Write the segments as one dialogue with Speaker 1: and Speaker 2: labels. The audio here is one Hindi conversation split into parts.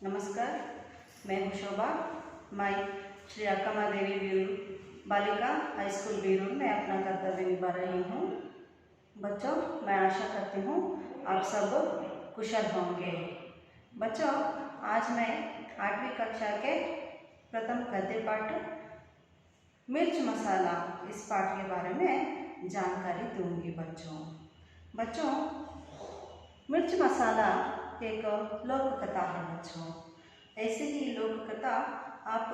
Speaker 1: नमस्कार, मैं हूँ शोभा। मैं श्री अक्कमा देवी बीरू बालिका हाई स्कूल बीरू में अपना कर्तव्य निभा रही हूँ। बच्चों, मैं आशा करती हूँ आप सब कुशल होंगे। बच्चों, आज मैं 8वीं कक्षा के प्रथम गद्य पाठ मिर्च मसाला इस पाठ के बारे में जानकारी दूंगी। बच्चों, मिर्च मसाला एक लोक कथा है। बच्चों, ऐसे ही लोक कथा आप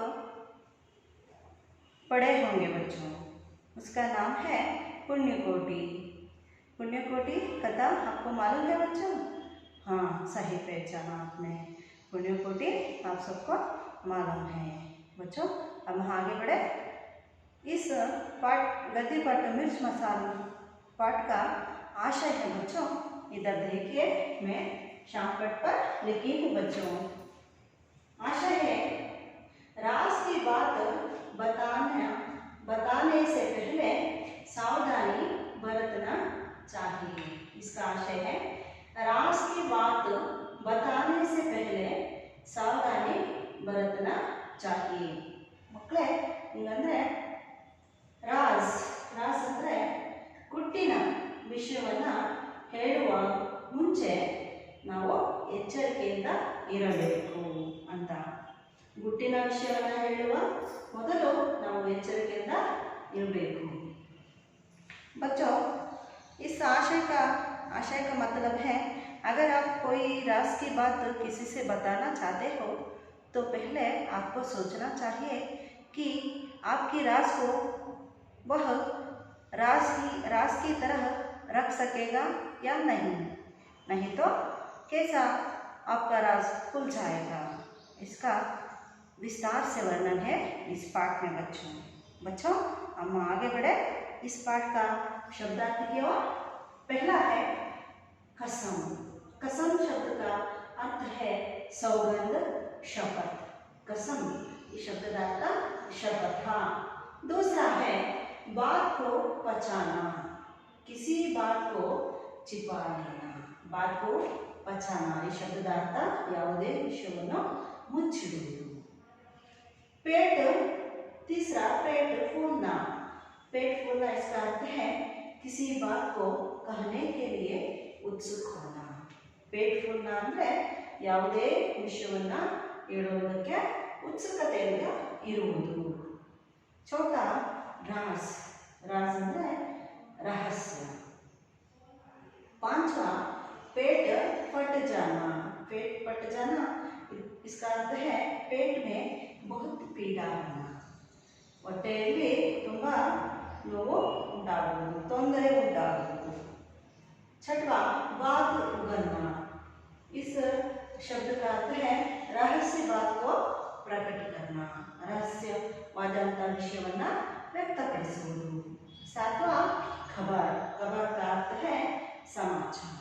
Speaker 1: पढ़े होंगे। बच्चों, उसका नाम है पुण्यकोटि। पुण्यकोटि कथा आपको मालूम है बच्चों? हाँ, सही पहचाना आपने। पुण्यकोटि आप सबको मालूम है। बच्चों, अब हम आगे बढ़े। इस पाठ गद्य पाठ मिर्च मसाला पाठ का आशय है बच्चों, इधर देखिए, मैं शामपट पर लिखी हूँ। बच्चों, आशय है, राज की बात बताने से पहले सावधानी बरतना चाहिए। इसका आशय है, राज की बात बताने से पहले सावधानी बरतना चाहिए। मಕ್ಕಳೇ, ಹಿಂಗಂದ್ರೆ ರಾಜ್ ಅಂದ್ರೆ ಗುಟ್ಟಿನ ವಿಷಯವನ್ನ ಹೇಳುವ ಮುಂಚೆ ನಾವು ಎಚ್ಚರಿಕೆಯಿಂದ ಇರಬೇಕು ಅಂತ. ಗುಟ್ಟಿನ ವಿಷಯವನ್ನು ಹೇಳುವ ಮೊದಲು ನಾವು ಎಚ್ಚರಿಕೆಯಿಂದ ಇರಬೇಕು. बच्चों, इस आशय का मतलब है, अगर आप कोई राज की बात किसी से बताना चाहते हो तो पहले आपको सोचना चाहिए कि आपकी राज को वह राज की तरह रख सकेगा या नहीं तो कैसा आपका राज खुल जाएगा। इसका विस्तार से वर्णन है इस पाठ में। बच्चों, हम आगे बढ़े इस पाठ का शब्दार्थ की ओर। पहला है कसम। कसम शब्द का अर्थ है सौगंध, शपथ। कसम इस शब्द का अर्थ शपथ। हाँ, दूसरा है बात को पचाना, किसी बात को छिपा लेना। बात को पचाना ಈ ಶಬ್ದದ ಅರ್ಥ ಯಾವುದೇ ವಿಷಯವನ್ನು ಮುಚ್ಚಿಡುವುದು. तीसरा पेट फूलना। पेट फूलना इसका अर्थ है किसी बात को कहने के लिए उत्सुक होना. पेट फूलना ಅಂದ್ರೆ ಯಾವುದೇ ವಿಷಯವನ್ನ ಹೇಳುವುದಕ್ಕೆ ಉತ್ಸುಕತೆಯಿಂದ ಇರುವುದು. चौथा राज ಅಂದ್ರೆ रहस्य. पांचवा पेट फट जाना. पेट फट जाना इसका अर्थ है पेट में बहुत पीड़ा होना. ಹೊಟ್ಟೆಯಲ್ಲಿ ತುಂಬಾ ನೋವು ಉಂಟಾಗುವುದು, ತೊಂದರೆ ಉಂಟಾಗುವುದು. छठवा बात उगलना. इस शब्द का अर्थ है रहस्य बात को प्रकट करना, रहस्यवाದಂತ ವಿಷಯವನ್ನ ವ್ಯಕ್ತಪಡಿಸುವುದು. सातवां खबर. खबर का अर्थ है समाचार.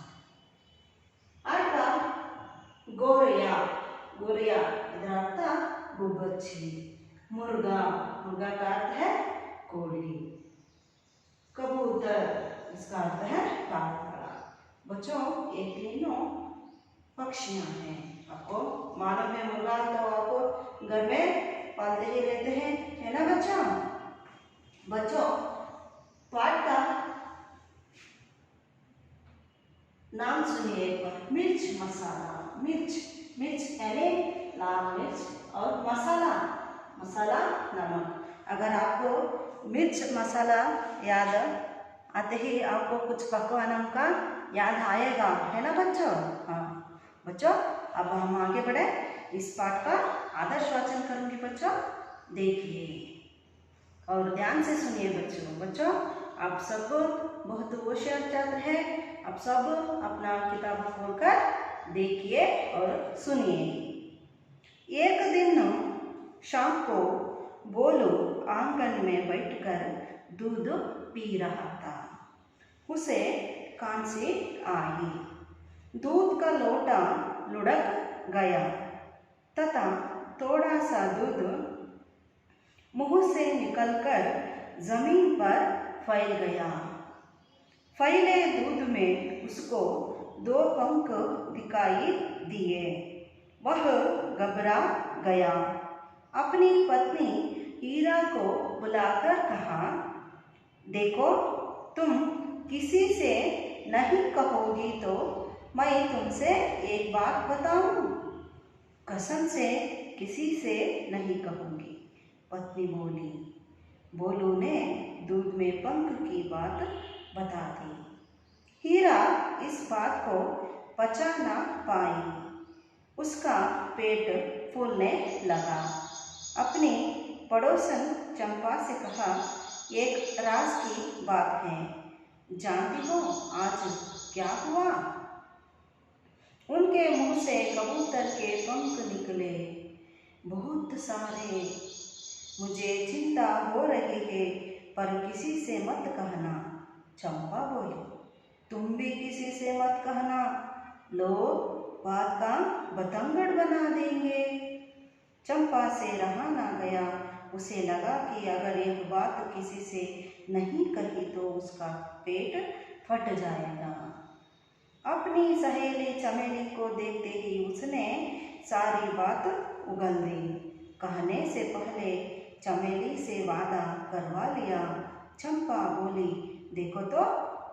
Speaker 1: आठवां गोरिया. गोरिया ಇದರ ಅರ್ಥ ಗುಬ್ಬಚ್ಚಿ. मुर्गा. मुर्गा का अर्थ है कोड़ी. कबूतर इसका अर्थ है काला. बच्चों, ये तीनों पक्षियां हैं. आपको मालूम है मुर्गा तो आपको घर में पालते ही रहते हैं, है ना बच्चों? पाठ का नाम सुनिए एक बार. मिर्च मसाला. मिर्च यानी लाल मिर्च और मसाला नमक. अगर आपको मिर्च मसाला याद आते ही आपको कुछ पकवानों का याद आएगा, है ना बच्चों? हाँ बच्चों, अब हम आगे बढ़े. इस पाठ का आदर्श वाचन करूंगी बच्चों, देखिए और ध्यान से सुनिए बच्चों, आप सब बहुत होशियार छात्र हैं. आप सब अपना किताब खोलकर देखिए और सुनिए. एक दिन शाम को बोलो आंगन में बैठकर दूध पी रहा था. उसे खांसी आई. दूध का लोटा लुढ़क गया तथा थोड़ा सा दूध मुंह से निकलकर जमीन पर फैल गया. फैले दूध में उसको 2 पंख दिखाई दिए. वह घबरा गया। अपनी पत्नी हीरा को बुलाकर कहा, देखो, तुम किसी से नहीं कहोगी तो मैं तुमसे एक बात बताऊं। कसम से किसी से नहीं कहूंगी, पत्नी बोली। बोलू ने दूध में पंख की बात बता दी। हीरा इस बात को पचा ना पाई। उसका पेट फूलने लगा। अपनी पड़ोसन चंपा से कहा, एक राज की बात है, जानती हो आज क्या हुआ? उनके मुंह से कबूतर के पंख निकले, बहुत सारे। मुझे चिंता हो रही है, पर किसी से मत कहना। चंपा बोली, तुम भी किसी से मत कहना, लोग बात का बतंगड़ बना देंगे। चंपा से रहा ना गया। उसे लगा कि अगर यह बात किसी से नहीं कही तो उसका पेट फट जाएगा। अपनी सहेली चमेली को देखते ही उसने सारी बात उगल दी। कहने से पहले चमेली से वादा करवा लिया। चंपा बोली, देखो तो,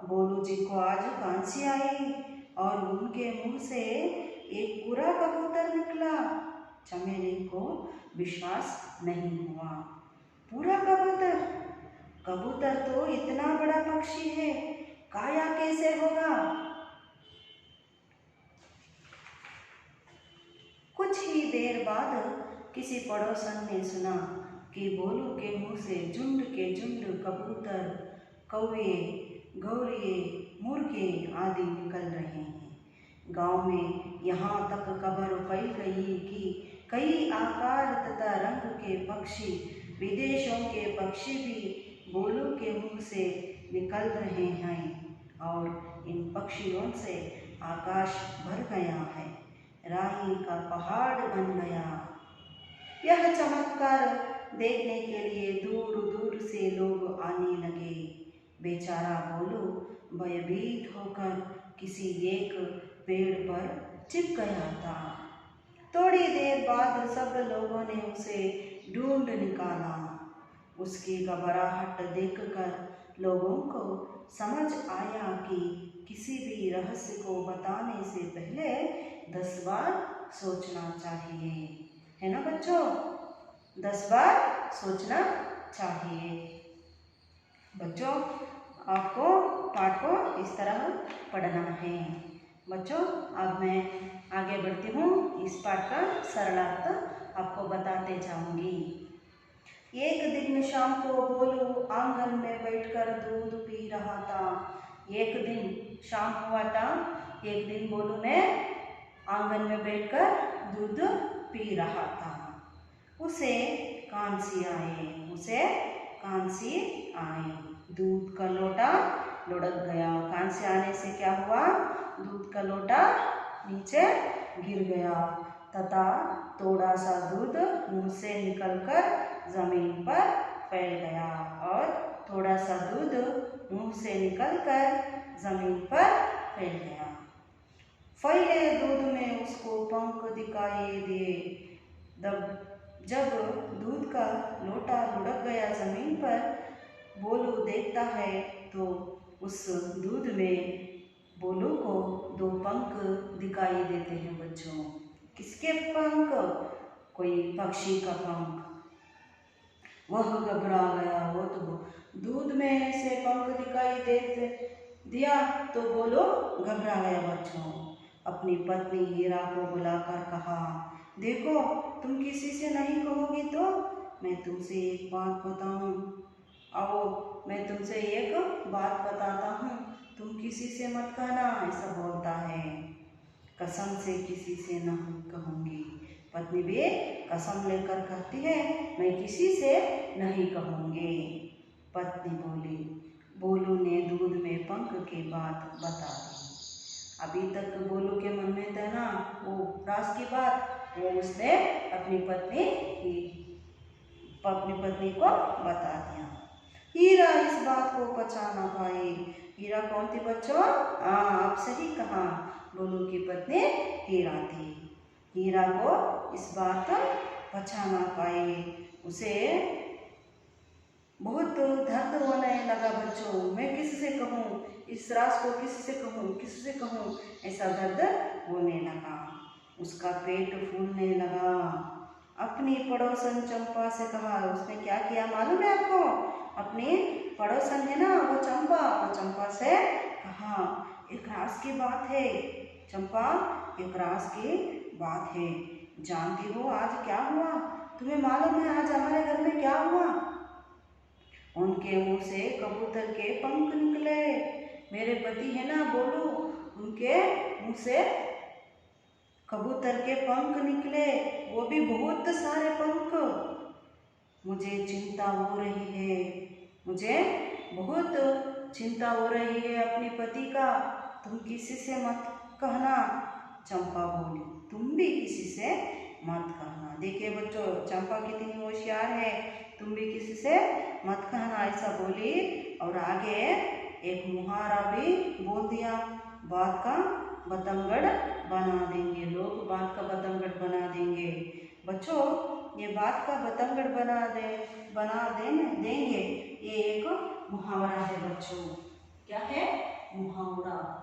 Speaker 1: बोलू जी को आज कांसी आई और उनके मुंह से एक पूरा कबूतर निकला। चमेली को विश्वास नहीं हुआ। पूरा कबूतर? कबूतर तो इतना बड़ा पक्षी है, काया कैसे होगा? कुछ ही देर बाद किसी पड़ोसन ने सुना कि बोलू के मुंह से झुंड के झुंड कबूतर, कौवे, गौरिये, मुर्गे आदि निकल रहे हैं। गांव में यहाँ तक खबर फैल गई कि कई आकार तथा रंग के पक्षी, विदेशों के पक्षी भी बोलू के मुंह से निकल रहे हैं और इन पक्षियों से आकाश भर गया है, राही का पहाड़ बन गया। यह चमत्कार देखने के लिए दूर दूर से लोग आने लगे। बेचारा बोलू भयभीत होकर किसी एक पेड़ पर चिप गया था। थोड़ी देर बाद सब लोगों ने उसे ढूंढ निकाला। उसकी घबराहट देखकर लोगों को समझ आया कि किसी भी रहस्य को बताने से पहले 10 बार सोचना चाहिए, है ना बच्चों? 10 बार सोचना चाहिए। बच्चों, आपको पाठ को इस तरह पढ़ना है। बच्चों, अब मैं आगे बढ़ती हूँ। इस पाठ का सरलार्थ आपको बताते जाऊंगी। एक दिन शाम को बोलू आंगन में बैठकर दूध पी रहा था। एक दिन शाम हुआ था। एक दिन बोलू ने आंगन में बैठकर दूध पी रहा था। उसे कांसी आई। दूध का लोटा लुढ़क गया। कांसी आने से क्या हुआ? दूध का लोटा नीचे गिर गया तथा थोड़ा सा दूध मुंह से निकलकर जमीन पर फैल गया और थोड़ा सा दूध मुंह से निकलकर जमीन पर फैल गया। फैले दूध में उसको पंख दिखाई दिए। जब दूध का लोटा लुढ़क गया जमीन पर, बोलू देखता है तो उस दूध में बोलू को 2 पंख दिखाई देते हैं बच्चों। किसके पंख? कोई पक्षी का पंख। वह घबरा गया। वो तो दूध में से पंख दिखाई दिया तो बोलू घबरा गया बच्चों। अपनी पत्नी हीरा को बुलाकर कहा, देखो, तुम किसी से नहीं कहोगी तो मैं तुमसे एक बात बताऊं। आओ, मैं तुमसे एक बात बताता हूँ, तुम किसी से मत कहना, ऐसा बोलता है। कसम से किसी से नहीं कहूँगी। पत्नी भी कसम लेकर कहती है, मैं किसी से नहीं कहूँगी। पत्नी बोली। बोलू ने दूध में पंख की बात बता दी। अभी तक बोलू के मन में था ना वो राज की बात, वो उसने अपनी पत्नी को बता दिया। हीरा इस बात को पचा ना पाई। हीरा कौन थी बच्चों? आप सही कहा, बोलू की पत्नी हीरा थी। हीरा को इस बात बचा ना पाए। उसे बहुत दर्द होने लगा बच्चों। मैं किससे कहूँ, इस राज को किससे कहूँ, किससे कहूँ, ऐसा दर्द होने लगा। उसका पेट फूलने लगा। अपनी पड़ोसन चंपा से कहा। उसने क्या किया मालूम है आपको? अपनी पड़ोसन है ना वो चंपा से कहा, एक राज की बात है चंपा, एक राज की बात है। जानती हो आज क्या हुआ? तुम्हें मालूम है आज हमारे घर में क्या हुआ? उनके मुंह से कबूतर के पंख निकले। मेरे पति है ना बोलू, उनके मुंह से कबूतर के पंख निकले, वो भी बहुत सारे पंख। मुझे चिंता हो रही है, मुझे बहुत चिंता हो रही है अपने पति का। तुम किसी से मत कहना। चंपा बोली, तुम भी किसी से मत कहना। देखिए बच्चों, चंपा कितनी होशियार है। तुम भी किसी से मत कहना ऐसा बोली। और आगे एक मुहावरा भी बोल दिया, बात का बतंगड़ बना देंगे लोग, बात का बतंगड़ बना देंगे। बच्चों ये बात का बतंगड़ बना देंगे, ये एक मुहावरा है बच्चों। क्या है? मुहावरा।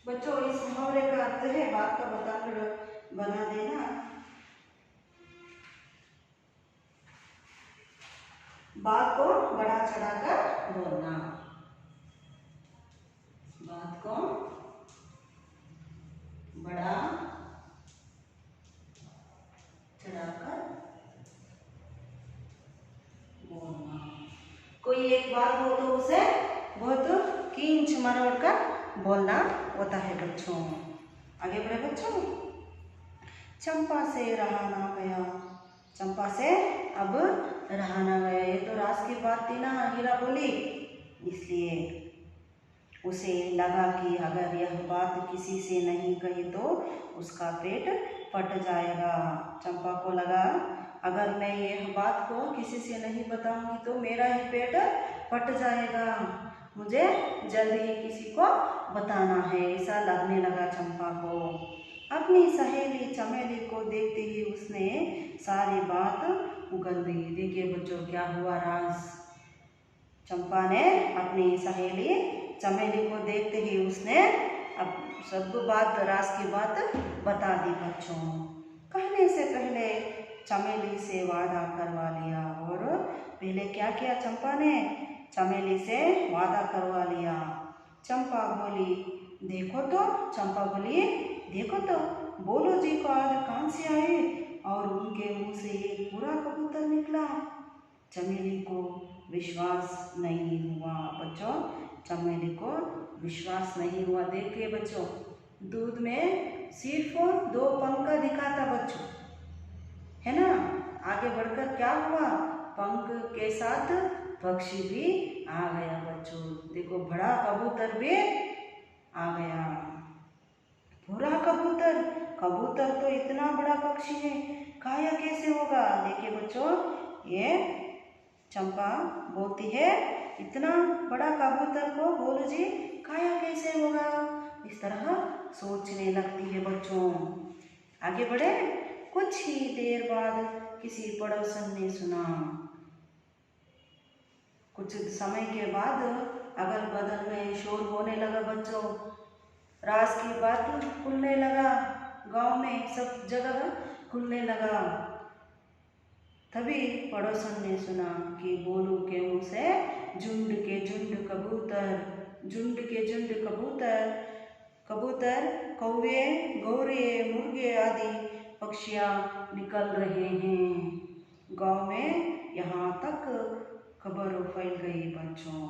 Speaker 1: बच्चों इस मुहावरे का अर्थ है बात का बतंगड़ बना देना। बात को बढ़ा चढ़ाकर बोलना, बात को बढ़ा चढ़ाकर बोलना। कोई एक बात हो तो उसे बहुत खींच मरोड़ कर बोलना होता है बच्चों। आगे बढ़े बच्चों। चंपा से रहा ना गया, चंपा से अब रहा ना गया। ये तो राज की बात थी ना, हीरा बोली, इसलिए उसे लगा कि अगर यह बात किसी से नहीं कही तो उसका पेट फट जाएगा। चंपा को लगा अगर मैं यह बात को किसी से नहीं बताऊंगी तो मेरा ही पेट फट जाएगा, मुझे जल्द ही किसी को बताना है, ऐसा लगने लगा चंपा को। अपनी सहेली चमेली को देखते ही उसने सारी बात उगल दी। देखिए बच्चों क्या हुआ राज। चंपा ने अपनी सहेली चमेली को देखते ही उसने अब सब बात, राज की बात बता दी बच्चों। कहने से पहले चमेली से वादा करवा लिया। और पहले क्या किया चंपा ने? चमेली से वादा करवा लिया। चंपा बोली देखो तो, चंपा बोली देखो तो बोलो जी को आज कहाँ से आए? और उनके मुंह से एक पूरा कबूतर निकला। चमेली को विश्वास नहीं हुआ बच्चों, चमेली को विश्वास नहीं हुआ। देखिए बच्चों, दूध में सिर्फ 2 पंख दिखा था बच्चों, है ना। आगे बढ़कर क्या हुआ? पंख के साथ पक्षी भी आ गया बच्चों। देखो बड़ा कबूतर भी आ गया, पूरा कबूतर। कबूतर तो इतना बड़ा पक्षी है, काया कैसे होगा? देखिए बच्चों, ये चंपा बोलती है इतना बड़ा कबूतर को बोलो जी काया कैसे होगा? इस तरह सोचने लगती है बच्चों। आगे बढ़े। कुछ ही देर बाद किसी पड़ोसन ने सुना। कुछ समय के बाद अगल बगल में शोर होने लगा बच्चों। राज की बात खुलने लगा, गांव में सब जगह खुलने लगा। तभी पड़ोसन ने सुना कि बोलू के मुंह से झुंड के झुंड कबूतर कबूतर, कौवे, गौरे, मुर्गे आदि पक्षियाँ निकल रहे हैं। गांव में यहाँ तक खबर फैल गई बच्चों।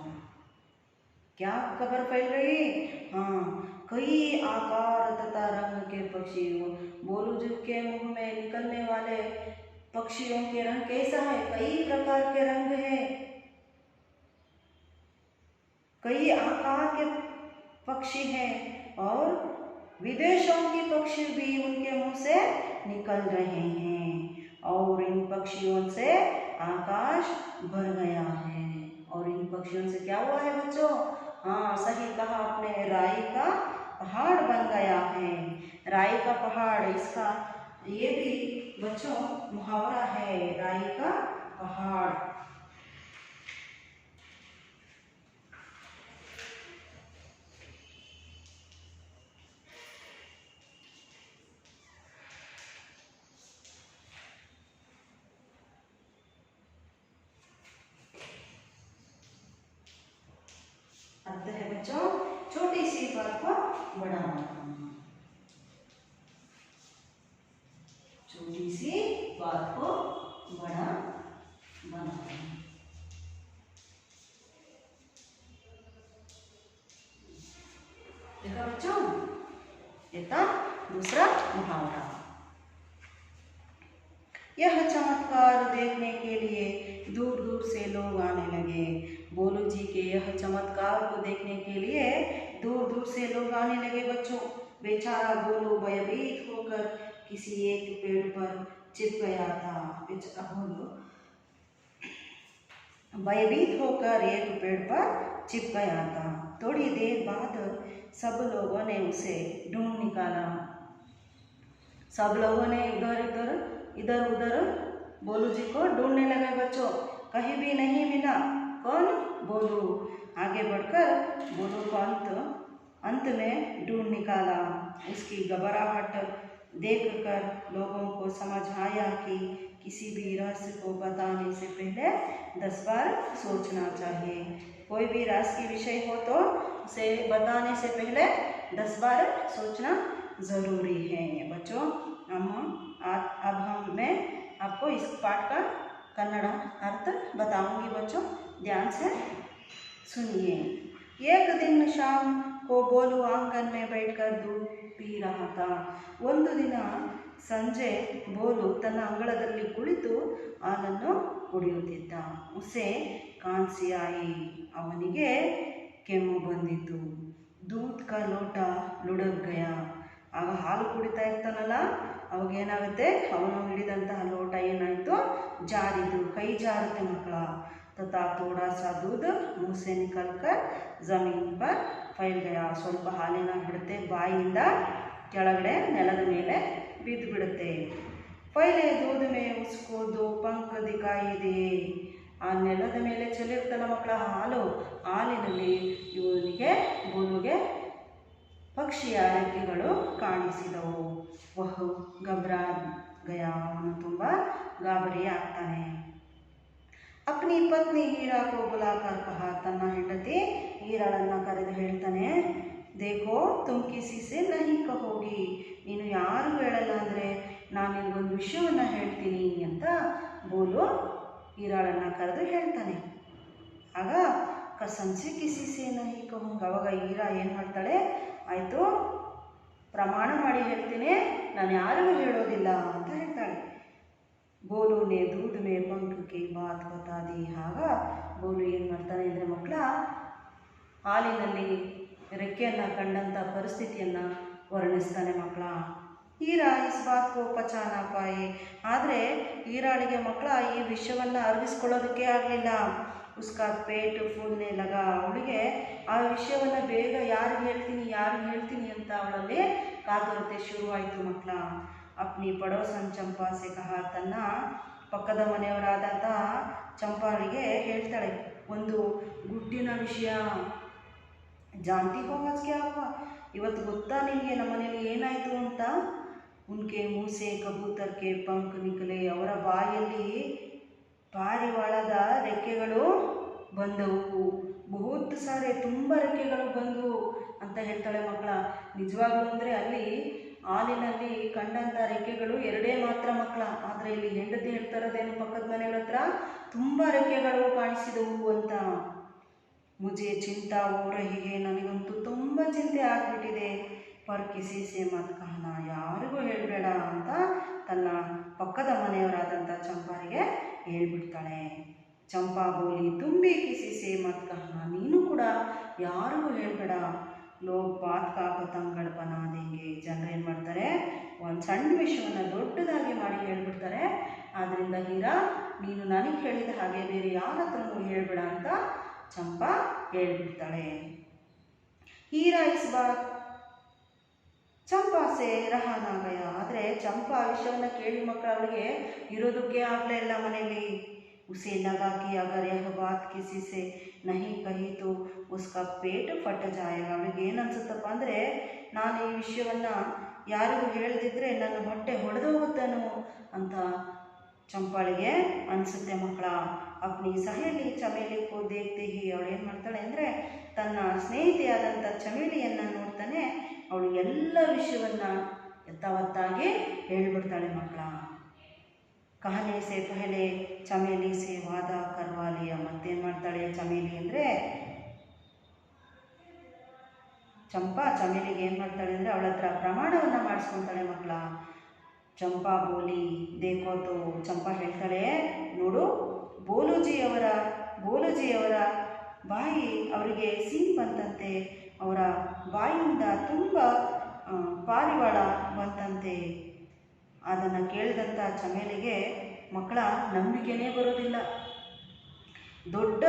Speaker 1: क्या खबर फैल गई? हाँ, कई आकार तथा रंग के पक्षी। बोलू जी के मुंह में निकलने वाले पक्षियों के रंग कैसा है? कई प्रकार के रंग हैं, कई आकार के पक्षी हैं और विदेशों की पक्षी भी उनके मुंह से निकल रहे हैं और इन पक्षियों से आकाश भर गया है। और इन पक्षियों से क्या हुआ है बच्चों? हाँ, सही कहा आपने, राई का पहाड़ बन गया है। राई का पहाड़, इसका ये भी बच्चों मुहावरा है, राई का पहाड़। अर्थ है बच्चों, छोटी सी बात को बड़ा बनाना। छोटी सी बात को बड़ा बनाना। देखा बच्चों, ये था दूसरा मुहावरा। यह चमत्कार देखने के लिए दूर दूर से लोग आने लगे। बोलू जी के यह चमत्कार को देखने के लिए दूर दूर से लोग आने लगे बच्चों। बेचारा बोलू भयभीत होकर किसी एक पेड़ पर चिप गया था। बोलू भयभीत होकर एक पेड़ पर चिप गया था। थोड़ी देर बाद सब लोगों ने उसे ढूंढ निकाला। सब लोगों ने इधर उधर बोलू जी को ढूंढने लगे बच्चों, कहीं भी नहीं मिला। कौन? बोलू। आगे बढ़कर बोलू को अंत में ढूंढ निकाला। उसकी घबराहट देखकर लोगों को समझ आया कि किसी भी रहस्य को बताने से पहले 10 बार सोचना चाहिए। कोई भी रहस्य की विषय हो तो उसे बताने से पहले 10 बार सोचना ज़रूरी है बच्चों। अब मैं आपको इस पाठ का कन्नड़ अर्थ बताऊंगी बच्चों, ध्यान से सुनिए। एक दिन शाम को बोलू आंगन में बैठकर दूध पी रहा था। ಒಂದು ದಿನ ಸಂಜೆ ಬೋಲು ತನ್ನ ಅಂಗಳದಲ್ಲಿ ಕುಳಿತು ಹಾಲನ್ನು ಕುಡಿಯುತ್ತಿದ್ದ. ಉಸೆ ಕಾಂಸಿ ಆಯಿ, ಅವನಿಗೆ ಕೆಮ್ಮು ಬಂದಿತು. दूध का लोटा लुढ़क गया. ಆಗ ಹಾಲು ಕುಡಿತಾ ಇರ್ತಾನಲ್ಲ, ಅವಾಗ ಏನಾಗುತ್ತೆ, ಅವನು ಹಿಡಿದಂತಹ ಲೋಟ ಏನಾಯಿತು, ಜಾರಿತು. ಕೈ ಜಾರುತ್ತೆ ಮಕ್ಕಳ. तथा थोड़ा सा दूध मुँह से निकलकर ज़मीन पर फैल गया. ಸ್ವಲ್ಪ ಹಾಲೇನಾಗ್ಬಿಡುತ್ತೆ, ಬಾಯಿಯಿಂದ ಕೆಳಗಡೆ ನೆಲದ ಮೇಲೆ ಬಿದ್ದು ಬಿಡುತ್ತೆ. पहले दूध में उसको 2 पंख दिखाई दिए. ಆ ನೆಲದ ಮೇಲೆ ಚೆಲ್ಲಿರ್ತಲ್ಲ ಮಕ್ಕಳ ಹಾಲಿನಲ್ಲಿ ಇವನಿಗೆ ಬೋಲುಗೆ ಪಕ್ಷಿಯ ರೆಕ್ಕೆಗಳು ಕಾಣಿಸಿದವು. ವಹ घबरा गया. ಅವನು ತುಂಬ ಗಾಬರಿ ಆಗ್ತಾನೆ. अपनी पत्नी हीरा को बुलाकर कहा. ತನ್ನ ಹೆಂಡತಿ ಹೀರಾಳನ್ನು ಕರೆದು ಹೇಳ್ತಾನೆ, देखो तुम किसी से नहीं कहोगी. ನೀನು ಯಾರಿಗೂ ಹೇಳಲ್ಲ ಅಂದರೆ ನಾನು ನಿನಗೊಂದು ವಿಷಯವನ್ನು ಹೇಳ್ತೀನಿ ಅಂತ ಬೋಲು ಹೀರಾಳನ್ನು ಕರೆದು ಹೇಳ್ತಾನೆ. ಆಗ ಕಸಂಸಿ ಕಿಸಿ ಸೇ ನಹಿ ಕಹೂಂಗಾ. ಅವಾಗ ಹೀರಾ ಏನು ಮಾಡ್ತಾಳೆ, ಆಯಿತು ಪ್ರಮಾಣ ಮಾಡಿ ಹೇಳ್ತೀನಿ, ನಾನು ಯಾರಿಗೂ ಹೇಳೋದಿಲ್ಲ ಅಂತ ಹೇಳ್ತಾಳೆ. ಬೋಲು ನೇ दूध में पंख की बात बता दी. ಆಗ ಬೋಲು ಏನು ಮಾಡ್ತಾನೆ ಅಂದರೆ ಮಕ್ಕಳ, ಹಾಲಿನಲ್ಲಿ ರೆಕ್ಕೆಯನ್ನು ಕಂಡಂಥ ಪರಿಸ್ಥಿತಿಯನ್ನು ವರ್ಣಿಸ್ತಾನೆ ಮಕ್ಕಳ. ಹೀರಾ ಇಸ್ ಬಾತ್ ಕೋ ಪಚಾ ನಾ ಪಾಯೆ. ಆದರೆ ಹೀರಾಳಿಗೆ ಮಕ್ಕಳ ಈ ವಿಷಯವನ್ನು ಅರಿವಿಸ್ಕೊಳ್ಳೋದಕ್ಕೆ ಆಗಲಿಲ್ಲ. ಉಸ್ಕಾ ಪೇಟ್ ಫೂಲ್ನೆ ಲಗ. ಅವಳಿಗೆ ಆ ವಿಷಯವನ್ನು ಬೇಗ ಯಾರಿಗೆ ಹೇಳ್ತೀನಿ ಅಂತ ಅವಳಲ್ಲಿ ಕಾತುರತೆ ಶುರುವಾಯಿತು ಮಕ್ಕಳ. ಅಪ್ನಿ ಪಡೋಸನ್ ಚಂಪಾ ಸೆ ಕಹ. ತನ್ನ ಪಕ್ಕದ ಮನೆಯವರಾದಂಥ ಚಂಪಾಳಿಗೆ ಹೇಳ್ತಾಳೆ ಒಂದು ಗುಟ್ಟಿನ ವಿಷಯ. ಜಾನ್ತಿ ಹೋ ಆಜ್ ಕ್ಯಾ ಹುವಾ. ಇವತ್ತು ಗೊತ್ತಾ ನಿನಗೆ ನಮ್ಮ ಮನೇಲಿ ಏನಾಯಿತು ಅಂತ. ಉನ್ಕೆ ಮುಹ್ ಸೆ ಕಬೂತರ್ ಕೆ ಪಂಖ್ ನಿಕಲೆ. ಅವರ ಬಾಯಲ್ಲಿ ಪಾರಿವಾಳದ ರೆಕ್ಕೆಗಳು ಬಂದವು. ಬಹುತ್ ಸಾರೆ, ತುಂಬ ರೆಕ್ಕೆಗಳು ಬಂದವು. ಅಂತ ಹೇಳ್ತಾಳೆ ಮಕ್ಕಳ. ನಿಜವಾಗ್ಲೂ ಅಂದರೆ ಅಲ್ಲಿ ಹಾಲಿನಲ್ಲಿ ಕಂಡಂಥ ರೆಕ್ಕೆಗಳು ಎರಡೇ ಮಾತ್ರ ಮಕ್ಕಳ. ಆದರೆ ಇಲ್ಲಿ ಹೆಂಡತಿ ಹೇಳ್ತಾ ಇರೋದೇನು ಪಕ್ಕದ ಮನೆಯವ್ರ ಹತ್ರ ತುಂಬ ರೆಕ್ಕೆಗಳು ಕಾಣಿಸಿದವು ಅಂತ. ಮುಜೆ ಚಿಂತಾ ಹೋ ರಹಿ ಹೈ, ನನಗಂತೂ ತುಂಬ ಚಿಂತೆ ಆಗಿಬಿಟ್ಟಿದೆ. ಪರ್ ಕಿಸಿ ಸೆ ಮತ್ ಕಹನ, ಯಾರಿಗೂ ಹೇಳಬೇಡ ಅಂತ ತನ್ನ ಪಕ್ಕದ ಮನೆಯವರಾದಂಥ ಚಂಪಾರಿಗೆ ಹೇಳ್ಬಿಡ್ತಾಳೆ. ಚಂಪಾ ಬೋಲಿ ತುಂಬಿ ಕಿಸಿ ಸೆ ಮತ್ ಕಹನ, ನೀನು ಕೂಡ ಯಾರಿಗೂ ಹೇಳಬೇಡ. ಲೋಗ್ ಬಾತ್ ಕಾ ಪತಂಗಡ್ ಬನಾ ದೇಂಗೆ, ಜನರು ಏನು ಮಾಡ್ತಾರೆ, ಒಂದು ಸಣ್ಣ ವಿಷಯವನ್ನು ದೊಡ್ಡದಾಗಿ ಮಾಡಿ ಹೇಳ್ಬಿಡ್ತಾರೆ. ಆದ್ದರಿಂದ ಹೀರಾ, ನೀನು ನನಗೆ ಹೇಳಿದ ಹಾಗೆ ಬೇರೆ ಯಾರ ಹತ್ರನೂ ಹೇಳಬೇಡ ಅಂತ ಚಂಪಾ ಹೇಳ್ಬಿಡ್ತಾಳೆ. ಹೀರಾ ಇಸ್ ಬಾತ್ ಚಂಪಾ ಸೆ ರಹಾ ನಾ ಗಯಾ, ಆದರೆ ಚಂಪಾ ವಿಷಯವನ್ನು ಕೇಳಿ ಮಕ್ಕಳು ಅವಳಿಗೆ ಇರೋದಕ್ಕೆ ಆಗಲೇ ಇಲ್ಲ ಮನೆಯಲ್ಲಿ. ಉಸೆ ಲಗಾ ಕಿ ಅಗರ್ ಯಹ ಬಾತ್ ಕಿಸಿ ಸೆ ನಹಿ ಕಹಿ ತೋ ಉಸ್ಕಾ ಪೇಟ್ ಫಟ್ ಜಾಯೇಗಾ. ಅವಳಿಗೆ ಏನು ಅನ್ಸುತ್ತಪ್ಪ ಅಂದರೆ, ನಾನು ಈ ವಿಷಯವನ್ನು ಯಾರಿಗೂ ಹೇಳದಿದ್ದರೆ ನನ್ನ ಹೊಟ್ಟೆ ಹೊಡೆದೋಗುತ್ತೇನೋ ಅಂತ ಚಂಪಾಳಿಗೆ ಅನಿಸುತ್ತೆ ಮಕ್ಕಳ. ಅಪ್ನಿ ಸಹೇಲಿ ಚಮೇಲಿ ಕೋ ದೇಖ್ತೆ ಹಿ, ಅವಳು ಏನು ಮಾಡ್ತಾಳೆ ಅಂದರೆ ತನ್ನ ಸ್ನೇಹಿತೆಯಾದಂಥ ಚಮೇಲಿಯನ್ನು ನೋಡ್ತಾನೆ ಅವಳು ಎಲ್ಲ ವಿಷಯವನ್ನು ಯಥಾವತ್ತಾಗಿ ಹೇಳ್ಬಿಡ್ತಾಳೆ ಮಕ್ಕಳ. ಕಹನೆ ಸೆ ಪಹಲೆ ಚಮೇಲಿ ಸೆ ವಾದ ಕರ್ವಾಲಿಯ, ಮತ್ತೇನು ಮಾಡ್ತಾಳೆ ಚಮೇಲಿ ಅಂದರೆ, ಚಂಪಾ ಚಮೇಲಿಗೆ ಏನು ಮಾಡ್ತಾಳೆ ಅಂದರೆ ಅವಳ ಹತ್ರ ಪ್ರಮಾಣವನ್ನು ಮಾಡಿಸ್ಕೊತಾಳೆ ಮಕ್ಕಳ. ಚಂಪಾ ಬೋಲಿ ದೇಖೋತು, ಚಂಪಾ ಹೇಳ್ತಾಳೆ, ನೋಡು ಬೋಲುಜಿಯವರ ಬಾಯಿ ಅವರಿಗೆ ಸೀನ್ ಬಂತಂತೆ, ಅವರ ಬಾಯಿಯಿಂದ ತುಂಬ ಪಾರಿವಾಳ ಬಂತಂತೆ. ಅದನ್ನು ಕೇಳಿದಂಥ ಚಮೇಲಿಗೆ ಮಕ್ಕಳ ನಂಬಿಕೆನೇ ಬರೋದಿಲ್ಲ. ದೊಡ್ಡ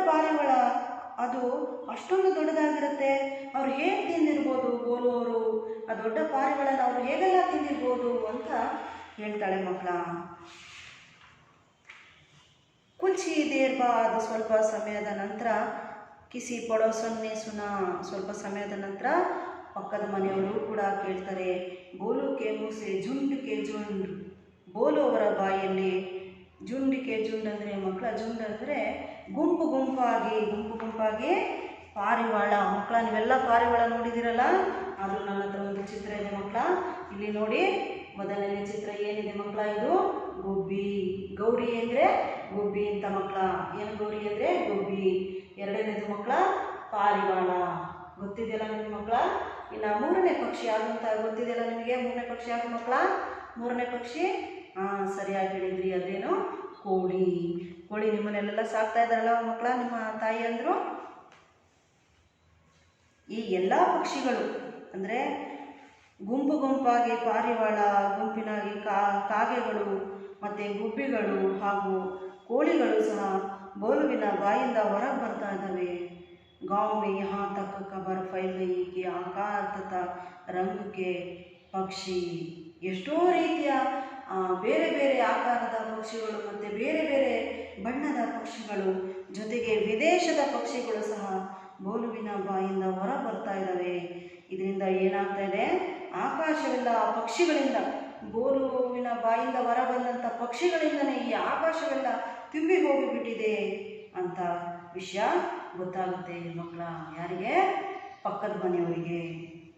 Speaker 1: ಪಾರಿವಾಳ ಅದು ಅಷ್ಟೊಂದು ದೊಡ್ಡದಾಗಿರುತ್ತೆ, ಅವ್ರು ಹೇಗೆ ತಿಂದಿರ್ಬೋದು ಬೋಲುವರು, ಆ ದೊಡ್ಡ ಪಾರಿವಾಳನ ಅವರು ಹೇಗೆಲ್ಲ ತಿಂದಿರ್ಬೋದು ಅಂತ ಹೇಳ್ತಾಳೆ ಮಕ್ಕಳ. ಕುಚಿ ದೇರ್ ಬಾದ್, ಸ್ವಲ್ಪ ಸಮಯದ ನಂತರ ಕಿಸಿ ಪಡೋಸನ್ನೇ ಸುನ, ಸ್ವಲ್ಪ ಸಮಯದ ನಂತರ ಪಕ್ಕದ ಮನೆಯವರು ಕೂಡ ಕೇಳ್ತಾರೆ. ಬೋಲು ಕೆ ಮುಸೆ ಜುಂಡ್ ಕೆ ಜುಂಡ್, ಬೋಲು ಅವರ ಬಾಯಲ್ಲಿ ಜುಂಡ್ ಕೆ ಜುಂಡ್ ಅಂದರೆ ಮಕ್ಕಳ, ಜುಂಡ್ ಅಂದರೆ ಗುಂಪು ಗುಂಪಾಗಿ ಪಾರಿವಾಳ. ಮಕ್ಕಳ ನೀವೆಲ್ಲ ಪಾರಿವಾಳ ನೋಡಿದ್ದೀರಲ್ಲ, ಅದು ನನ್ನ ಹತ್ರ ಒಂದು ಚಿತ್ರ ಇದೆ ಮಕ್ಕಳ. ಇಲ್ಲಿ ನೋಡಿ, ಮೊದಲನೇ ಚಿತ್ರ ಏನಿದೆ ಮಕ್ಕಳ, ಇದು ಗುಬ್ಬಿ. ಗೌರಿ ಅಂದರೆ ಗುಬ್ಬಿ ಅಂತ ಮಕ್ಕಳ. ಏನು ಗೌರಿ ಅಂದರೆ ಗುಬ್ಬಿ. ಎರಡನೇದು ಮಕ್ಕಳ ಪಾರಿವಾಳ, ಗೊತ್ತಿದೆಯಲ್ಲ ನಿಮಗೆ ಮಕ್ಕಳ. ಇನ್ನು ಮೂರನೇ ಪಕ್ಷಿ ಯಾವುದು ಅಂತ ಗೊತ್ತಿದೆಯಲ್ಲ ನಿಮಗೆ? ಮೂರನೇ ಪಕ್ಷಿ ಯಾವುದು ಮಕ್ಕಳ? ಮೂರನೇ ಪಕ್ಷಿ ಸರಿಯಾಗಿ ಹೇಳಿದ್ರಿ, ಅದೇನು ಕೋಳಿ. ಕೋಳಿ ನಿಮ್ಮನ್ನೆಲ್ಲ ಸಾಕ್ತಾ ಇದ್ದಾರಲ್ಲ ಮಕ್ಕಳ ನಿಮ್ಮ ತಾಯಿ ಅಂದರು. ಈ ಎಲ್ಲ ಪಕ್ಷಿಗಳು ಅಂದರೆ ಗುಂಪಾಗಿ ಪಾರಿವಾಳ, ಗುಂಪಿನಾಗಿ ಕಾಗೆಗಳು ಮತ್ತು ಗುಬ್ಬಿಗಳು ಹಾಗೂ ಕೋಳಿಗಳು ಸಹ ಬೋಲುವಿನ ಬಾಯಿಂದ ಹೊರಗೆ ಬರ್ತಾ ಇದ್ದಾವೆ. गांव में यहाँ तक खबर फैल गई कि आकार तथा रंग के ಪಕ್ಷಿ, ಎಷ್ಟೋ ರೀತಿಯ ಬೇರೆ ಬೇರೆ ಆಕಾರದ ಪಕ್ಷಿಗಳು ಮತ್ತು ಬೇರೆ ಬೇರೆ ಬಣ್ಣದ ಪಕ್ಷಿಗಳು, ಜೊತೆಗೆ ವಿದೇಶದ ಪಕ್ಷಿಗಳು ಸಹ ಬೋಲುವಿನ ಬಾಯಿಂದ ಹೊರ ಬರ್ತಾ ಇದ್ದಾವೆ. ಇದರಿಂದ ಏನಾಗ್ತಾ ಇದೆ, ಆಕಾಶವೆಲ್ಲ ಪಕ್ಷಿಗಳಿಂದ, ಬೋಲುವಿನ ಬಾಯಿಂದ ಹೊರ ಬಂದಂಥ ಪಕ್ಷಿಗಳಿಂದನೇ ಈ ಆಕಾಶವೆಲ್ಲ ತುಂಬಿ ಹೋಗಿಬಿಟ್ಟಿದೆ ಅಂತ ವಿಷಯ ಗೊತ್ತಾಗುತ್ತೆ ಮಕ್ಕಳ. ಯಾರಿಗೆ? ಪಕ್ಕದ ಮನೆಯವರಿಗೆ.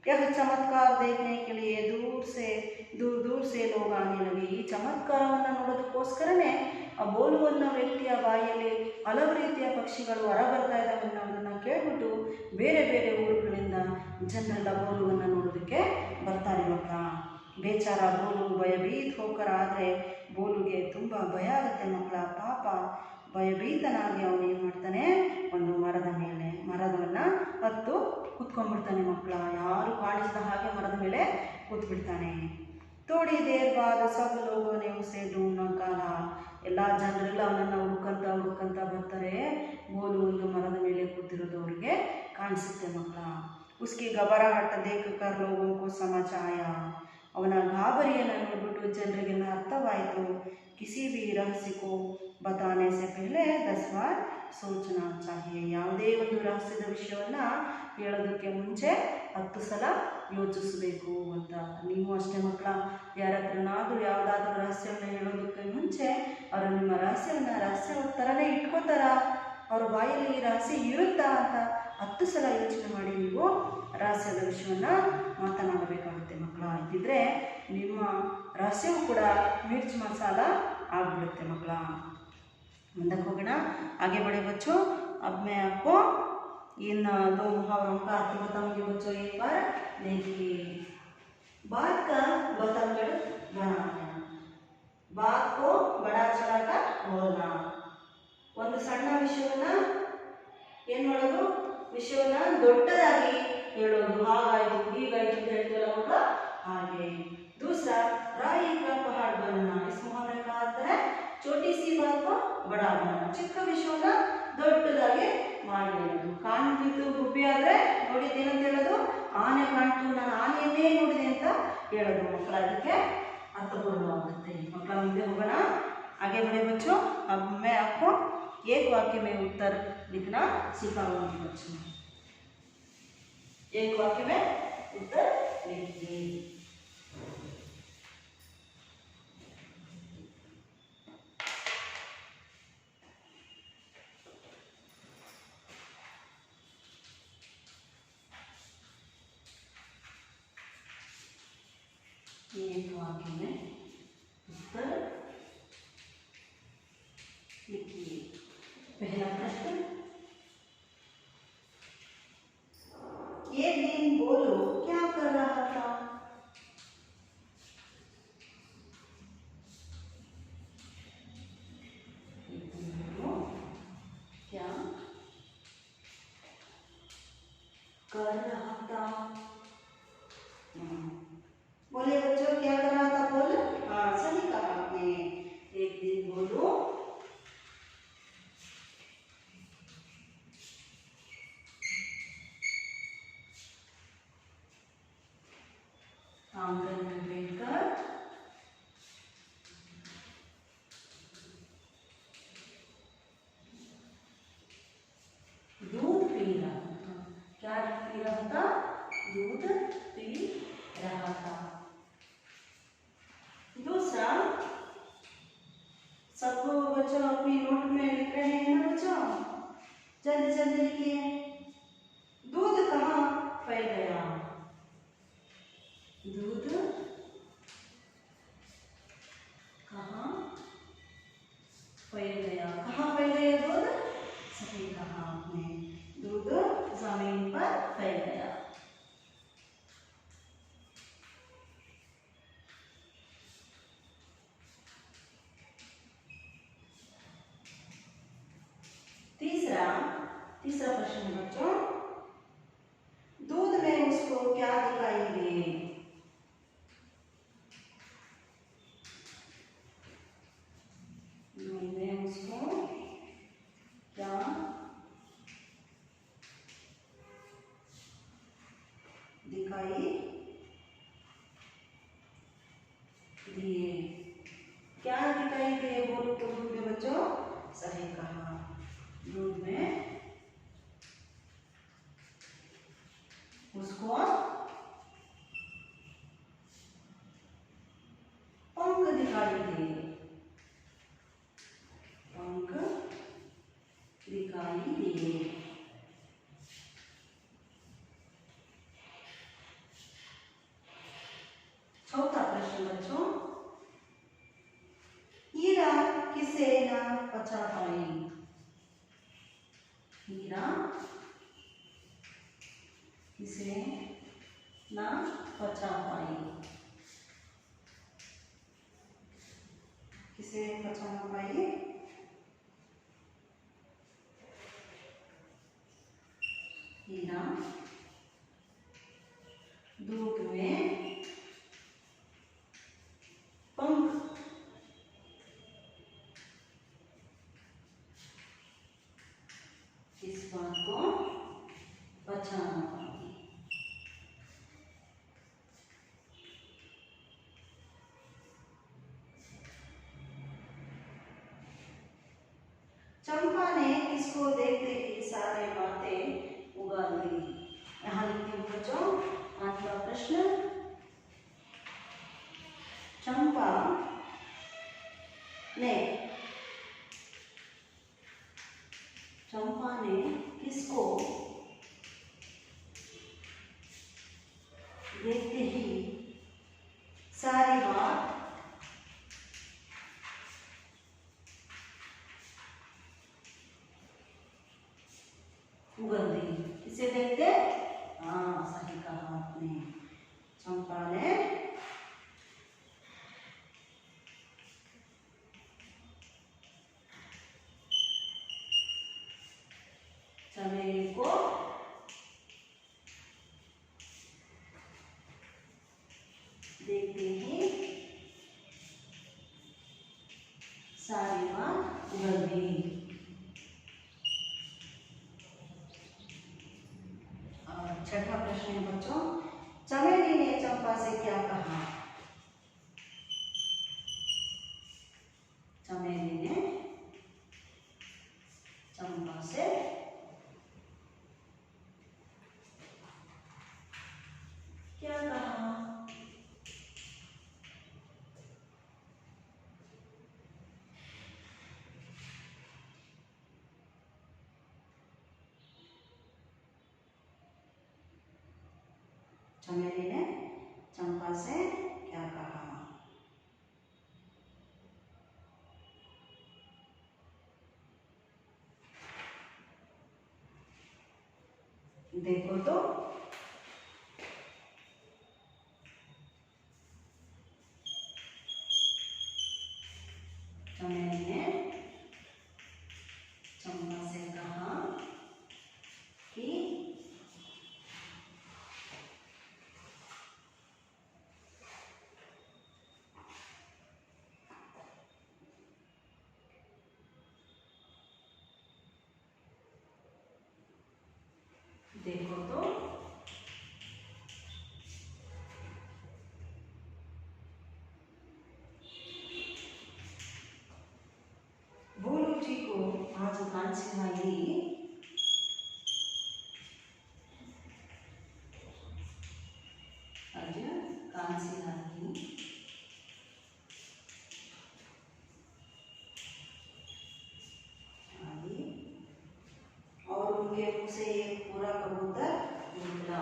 Speaker 1: यह चमत्कार देखने के लिए दूर से लोग आने लगे. ಈ ಚಮತ್ಕಾರವನ್ನು ನೋಡೋದಕ್ಕೋಸ್ಕರನೇ ಆ ಬೋಲು ಅನ್ನೋ ವ್ಯಕ್ತಿಯ ಬಾಯಲ್ಲಿ ಹಲವು ರೀತಿಯ ಪಕ್ಷಿಗಳು ಹೊರ ಬರ್ತಾ ಇದ್ದಾವೆ ಅನ್ನೋದನ್ನು ಕೇಳ್ಬಿಟ್ಟು ಬೇರೆ ಬೇರೆ ಊರುಗಳಿಂದ ಜನರೆಲ್ಲ ಬೋಲುವನ್ನು ನೋಡೋದಕ್ಕೆ ಬರ್ತಾರೆ ಮಕ್ಕಳ. ಬೇಚಾರ ಬೋಲು ಭಯಭೀತ ಹೋಕರ, ಆದರೆ ಬೋಲುಗೆ ತುಂಬ ಭಯ ಆಗುತ್ತೆ ಮಕ್ಕಳ. ಪಾಪ ಭಯಭೀತನಾಗಿ ಅವನು ಏನು ಮಾಡ್ತಾನೆ, ಒಂದು ಮರದವನ್ನು ಹತ್ತು ಕೂತ್ಕೊಂಡ್ಬಿಡ್ತಾನೆ ಮಕ್ಕಳ. ಯಾರು ಕಾಣಿಸಿದ ಹಾಗೆ ಮರದ ಮೇಲೆ ಕೂತ್ಬಿಡ್ತಾನೆ. ತೋಡಿ ದೇರ್ ಬಾದ್ ಸಬ್ ಲೋಗೋನೆ ಉಸೆ ಢೂಂಢನ ಕಾಲ, ಎಲ್ಲ ಜನರೆಲ್ಲ ಅವನನ್ನು ಹುಡುಕಂತ ಬರ್ತಾರೆ. ಬೋಲು ಒಂದು ಮರದ ಮೇಲೆ ಕೂತಿರೋದು ಅವ್ರಿಗೆ ಕಾಣಿಸುತ್ತೆ ಮಕ್ಕಳ. ಉಸ್ಕಿ ಗಬರಾಹಟ್ ದೇಖ್ ಕರ್ ಲೋಗೋ ಕೋ ಸಮಜ್ ಆಯಾ, ಅವನ ಗಾಬರಿಯನ್ನು ನೋಡಿಬಿಟ್ಟು ಜನರಿಗೆಲ್ಲ ಅರ್ಥವಾಯಿತು. ಕಿಸಿ ಭಿ ರಹಸ್ಯ ಕೋ ಬತಾನೆ ಸೆ ಪಹಲೆ 10 ಬಾರ್ ಸೋಚನಾ ಚಾಹಿಯೆ, ಯಾವುದೇ ಒಂದು ರಹಸ್ಯದ ವಿಷಯವನ್ನು ಹೇಳೋದಕ್ಕೆ ಮುಂಚೆ 10 ಸಲ ಯೋಚಿಸಬೇಕು ಅಂತ. ನೀವು ಅಷ್ಟೇ ಮಕ್ಕಳ, ಯಾರ ಹತ್ರನಾದರೂ ಯಾವುದಾದ್ರೂ ರಹಸ್ಯವನ್ನು ಹೇಳೋದಕ್ಕೆ ಮುಂಚೆ ಅವರು ನಿಮ್ಮ ರಹಸ್ಯವನ್ನು ರಹಸ್ಯ ಥರನೇ ಇಟ್ಕೋತಾರ, ಅವ್ರ ಬಾಯಲ್ಲಿ ಈ ರಹಸ್ಯ ಇರುತ್ತಾ ಅಂತ 10 ಸಲ ಯೋಚನೆ ಮಾಡಿ ನೀವು ರಹಸ್ಯದ ವಿಷಯವನ್ನು ಮಾತನಾಡಬೇಕಾಗುತ್ತೆ ಮಕ್ಕಳ. ಇದ್ದಿದ್ರೆ ನಿಮ್ಮ ರಹಸ್ಯವೂ ಕೂಡ ಮಿರ್ಚ್ ಮಸಾಲ ಆಗಿಬಿಡುತ್ತೆ ಮಕ್ಕಳ. ಮುಂದಕ್ಕೆ ಹೋಗೋಣ. आगे बढ़े बच्चों. अब मैं आपको इन 2 मुहावरों का अर्थ बताऊंगी बच्चों. एक बार देखिए. बात का बतंगड़ बनाना, बात को बड़ा चढ़ाकर बोलना. ಒಂದು ಸಣ್ಣ ವಿಷಯವನ್ನ ಏನು ಮಾಡೋದು, ವಿಷಯವನ್ನ ದೊಡ್ಡದಾಗಿ ಹೇಳೋದು. ಹಾಗಾಯ್ತು ಹೀಗಾಯ್ತು ಅಂತ ಹೇಳ್ತೀವಲ್ಲ ಮಕ್ಕಳ, ಹಾಗೆ. दूसरा राई का पहाड़ बनना. इस मुहावरे का अर्थ है छोटी सी बात को बड़ा बनाना. ಚಿಕ್ಕ ವಿಷಯವನ್ನ ದೊಡ್ಡದಾಗಿ ಮಾಡಿ ಹೇಳೋದು. ಕಾಣ್ತಿತ್ತು ಗುಬ್ಬಿ ಆದ್ರೆ ನೋಡಿದ್ದು ಏನಂತ ಹೇಳೋದು, ಆನೆ ಕಾಣ್ತು ನಾನು ಆನೆಯನ್ನೇ ನೋಡಿದೆ ಅಂತ ಹೇಳೋದು ಮಕ್ಕಳ. ಅದಕ್ಕೆ अर्थपूर्णवाಗುತ್ತೆ मಕ್ಕಳ. ಮುಂದೆ ಹೋಗೋಣ. आगे बढ़े बच्चों. अब मैं आपको एक वाक्य में उत्तर लिखना सिखाऊंगी बच्चों. एक वाक्य में उत्तर लिखिए. एक वाक्य में उत्तर लिखिए. पहला प्रश्न. एक दिन बोलो क्या कर रहा था. क्या कर रहा था. बोले बच्चों क्या कर रहा था. बोल. हाँ सही कहा आपने. एक दिन बोलो आंगन में बैठकर दूध पी रहा था. क्या पी रहा था. दूध पी रहा था. दूसरा, सब बच्चों अपनी नोट में लिख रहे हैं ना बच्चों, जल्दी जल्दी लिखिए. दूध कहाँ फैल गया. दूध कहाँ फैल गया. कहाँ फैल गया दूध. सही कहा आपने. दूध जमीन पर फैल गया. तीसरा प्रश्न बच्चों. दूध में उसको क्या दिखाई दे. दूध में उसको क्या दिखाई दिए. क्या दिखाई दिए बोलो तो दूध में बच्चों. सही कहा. दूध में उसको पंख दिखाई दे. पंख दिखाई दिए. चौथा प्रश्न बच्चों. हीरा किसे न बचा पाई. हीरा किसे ना बचा पाई. किसे बचा ना पाई. हीरा दूध में पंख इस बात को बचाना पाई. चंपा ने किसको देखते ही सारे बातें उगा दी. यहाँ लिखती हूँ बच्चों. 5वां प्रश्न. चंपा ने किसको देखते ही सारी बात उगल गई। और छठा प्रश्न है बच्चों, चमेली ने चंपा से क्या कहा? चमेली ने चंपा से क्या कहा? चमेली ने चंपा से क्या कहा? देखो तो, चमेली ने चंपा से कहा कि देखो तो, भोलू जी को आज कांसी आई, आज कांसी आई और उनके मुंह से एक पूरा कबूतर निकला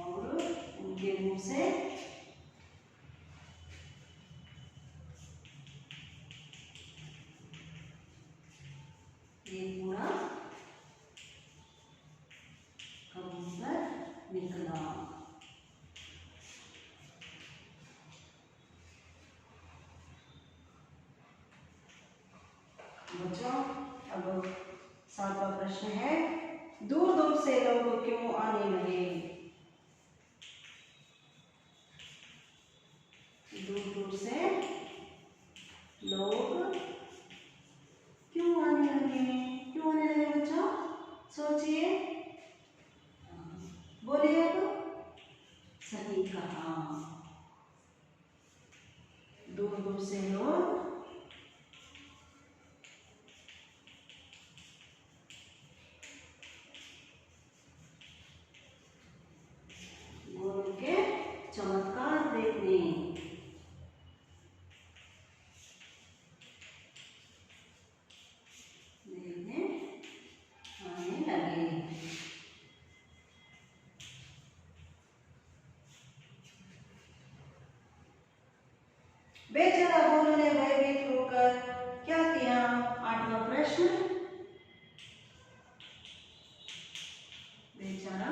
Speaker 1: और उनके मुंह से एक पूरा कबूतर निकला। बच्चों, अब सातवां प्रश्न है, दूर दूर से लोग क्यों आने लगे? दूर दूर से लोग क्यों आने लगे? क्यों आने लगे बच्चों? सोचिए, बोलिए। अब सही कहा, दूर दूर से लोग के चमत्कार देखने आने लगे। बेचारा भोलू ने भयभीत होकर क्या किया? आठवां प्रश्न, बेचारा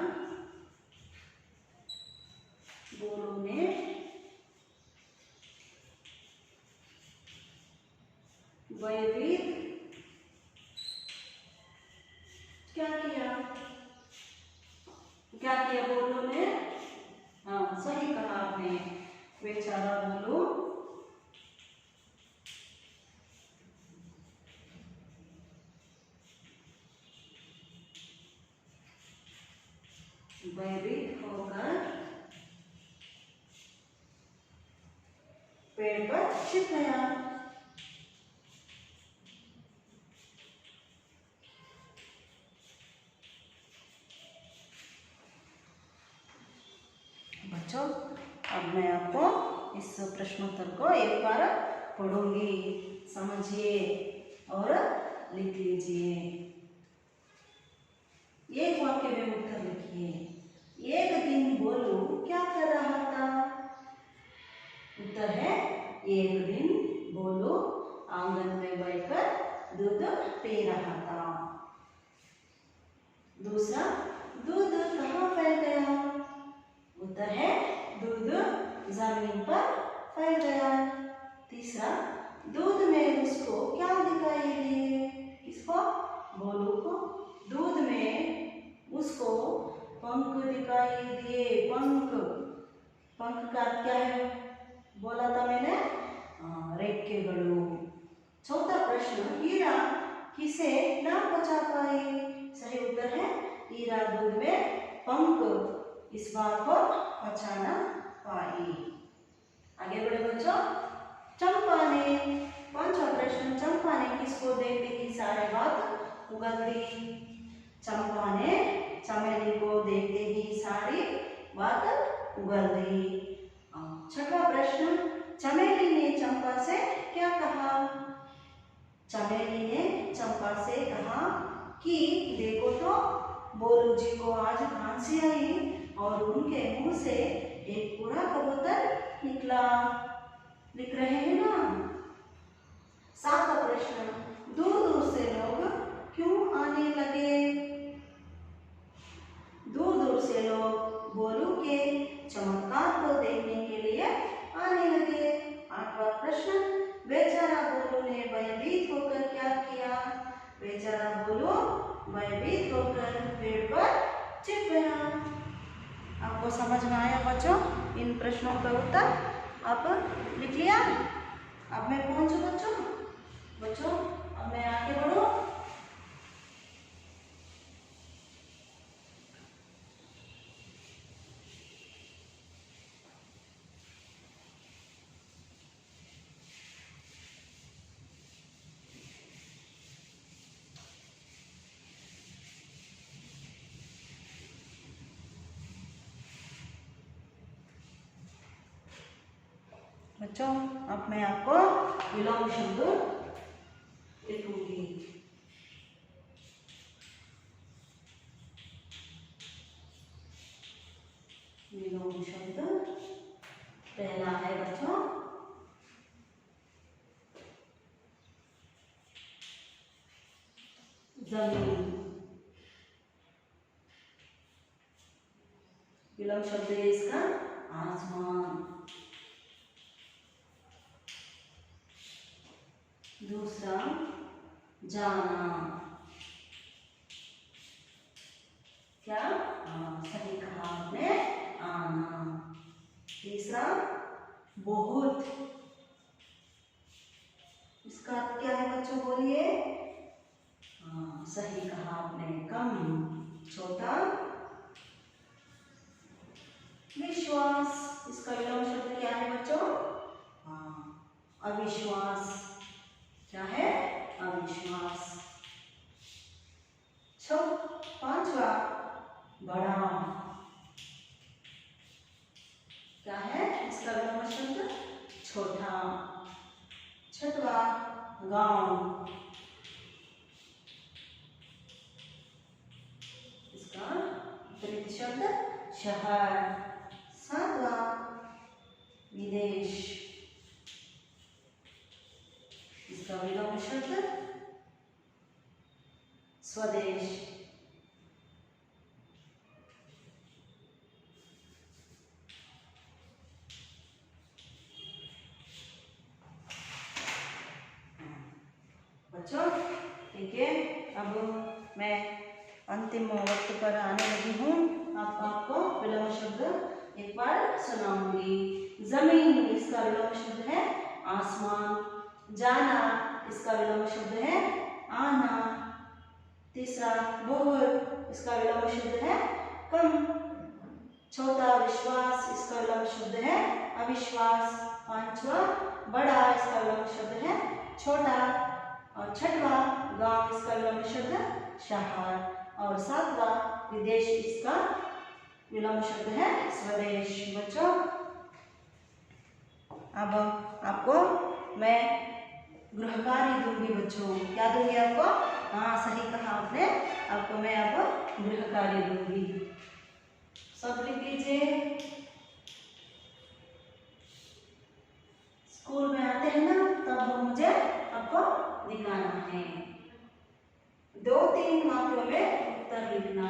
Speaker 1: भोलू ने भयभीत क्या किया? क्या किया भोलू ने? हाँ, सही कहा आपने, बेचारा भोलू भयभीत होकर पेड़ पर छिप गया। बच्चों, अब मैं आपको इस प्रश्नोत्तर को एक बार पढ़ूंगी, समझिए और लिख लीजिए। एक वाक्य में उत्तर लिखिए। एक दिन भोलू क्या कर रहा था? उत्तर है, एक दिन भोलू आंगन में बैठकर दूध पी रहा था। दूसरा, दूध कहाँ फैल गया? उत्तर है, दूध जमीन पर फैल गया। तीसरा, दूध में उसको क्या दिखाई दिए? किसको? भोलू को दूध में उसको पंख दिखाई दिए। पंख, पंख का अर्थ क्या है बोला था मैंने, रेक्ಕೆಗಳು। चौथा प्रश्न, हीरा किसे ना बचा पाए? सही उत्तर है हीरा दूध में पंख इस बात को बचा ना पाई। आगे बढ़े बच्चों। चंपा ने, पांचवा प्रश्न, चंपा ने किसको देखते ही सारे बात उगल दी? चंपा ने चमेली को देखते ही सारी बात उगल दी। छठवां प्रश्न, चमेली ने चंपा से क्या कहा? चमेली ने चंपा से कहा कि देखो तो बोलू जी को आज खांसी आई और उनके मुंह से एक पूरा कबूतर निकला। लिख रहे हैं ना। सातवां प्रश्न, दूर दूर से लोग क्यों आने लगे? दूर दूर से लोग बोलू के चमत्कार को देखने के लिए आने लगे। आठवां प्रश्न, बेचारा बोलू ने भयभीत होकर क्या किया? बेचारा बोलू भयभीत होकर पेड़ पर चिप गया। आपको समझ में आया बच्चों इन प्रश्नों का उत्तर? आप लिख लिया? अब मैं पहुंचू बच्चों? बच्चों अब मैं आगे बढ़ूं। बच्चों अब मैं आपको विलोम शब्द लिखूंगी। विलोम शब्द पहला है बच्चों जमीन। विलोम शब्द है इसका आसमान। दूसरा जाना, क्या? सही कहा आपने, आना। तीसरा बहुत, इसका अर्थ क्या है बच्चों बोलिए? सही कहा आपने, कम। चौथा विश्वास, इसका विलोम शब्द क्या है बच्चों? अविश्वास। क्या है? अविश्वास। पांचवा बड़ा, क्या है इसका विलोम शब्द? छोटा। छठवा गांव, इसका विपरीत शब्द शहर। सातवा विदेश, इसका विलोम शब्द स्वदेश। बच्चों ठीक है, अब मैं अंतिम वक्त पर आने लगी हूँ। आपको विलोम शब्द एक बार सुनाऊंगी। जमीन, इसका विलोम शब्द है आसमान। जाना, इसका विलोम शब्द है आना। तीसरा बहुत, इसका विलोम शब्द है कम। चौथा विश्वास, इसका विलोम शब्द है अविश्वास। पांचवा बड़ा, इसका विलोम शब्द है छोटा। और छठवा गांव, इसका विलोम शब्द शहर। और सातवां विदेश, इसका विलोम शब्द है स्वदेश। बच्चों अब आपको मैं गृह कार्य दूंगी। बच्चों क्या दूंगी आपको? सही कहा आपने, आपको मैं अब गृह कार्य दूंगी। सब लिख लीजिए। स्कूल में आते हैं ना तब मुझे आपको दिखाना है। 2-3 वाक्यों में उत्तर लिखना।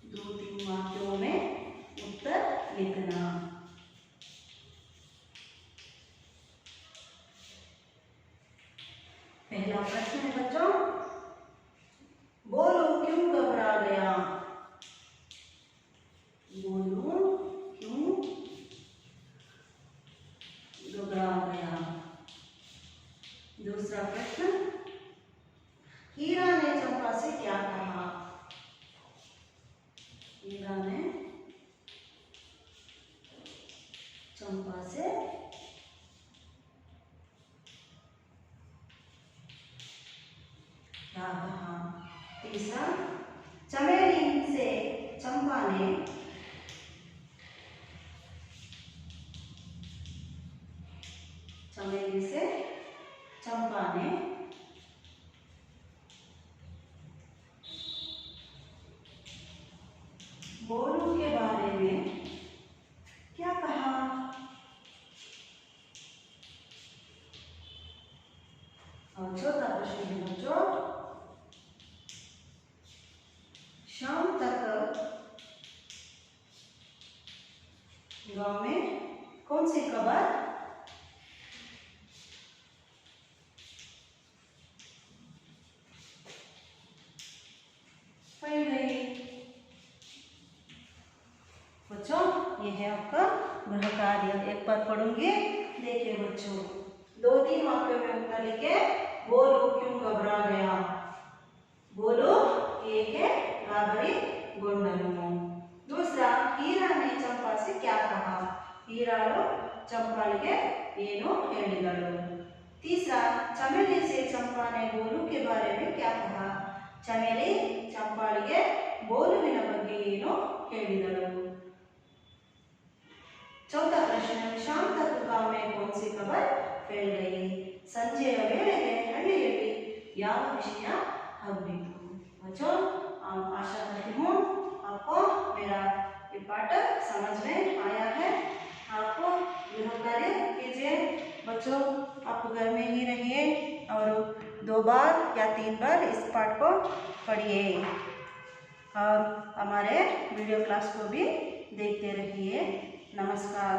Speaker 1: 2-3 वाक्यों में उत्तर लिखना। पहला प्रश्न है बच्चों, बोल चंपा ने चमेली से चंपा ने बोलू के बारे में क्या कहा? और चौथा प्रश्न है बच्चों, शाम तक गांव में कौन सी खबर फैल गई? बच्चों ये है आपका गृह कार्य, एक बार पढ़ूंगी, देखिए बच्चों। 2-3 वाक्यों में उत्तर लिखे। बोलू क्यों घबरा गया? बोलू ಏಕೆ ಗಾಬರಿಗೊಂಡನು? दूसरा, हीरा ने चंपा से क्या कहा? हीराಳು चंपाಳಿಗೆ ಏನು ಹೇಳಿದಳು? तीसरा, चमेली से चंपा ने बोलू के बारे में क्या कहा? चमेली चंपाಳಿಗೆ बोलुविನ ಬಗ್ಗೆ ಏನು ಹೇಳಿದಳು? चौथा प्रश्न, शाम तक गांव में कौन सी खबर फैल गई? संजय ವೇಳೆಗೆ ಹಳ್ಳಿಯಲ್ಲಿ ಯಾವ ವಿಷಯ ಹಬ್ಬಿತು? बच्चों आशा करती हूँ आपको मेरा ये पाठ समझ में आया है। आपको गृह कार्य कीजिए बच्चों, आप घर में ही रहिए और 2 बार या 3 बार इस पाठ को पढ़िए और हमारे वीडियो क्लास को भी देखते रहिए। नमस्कार।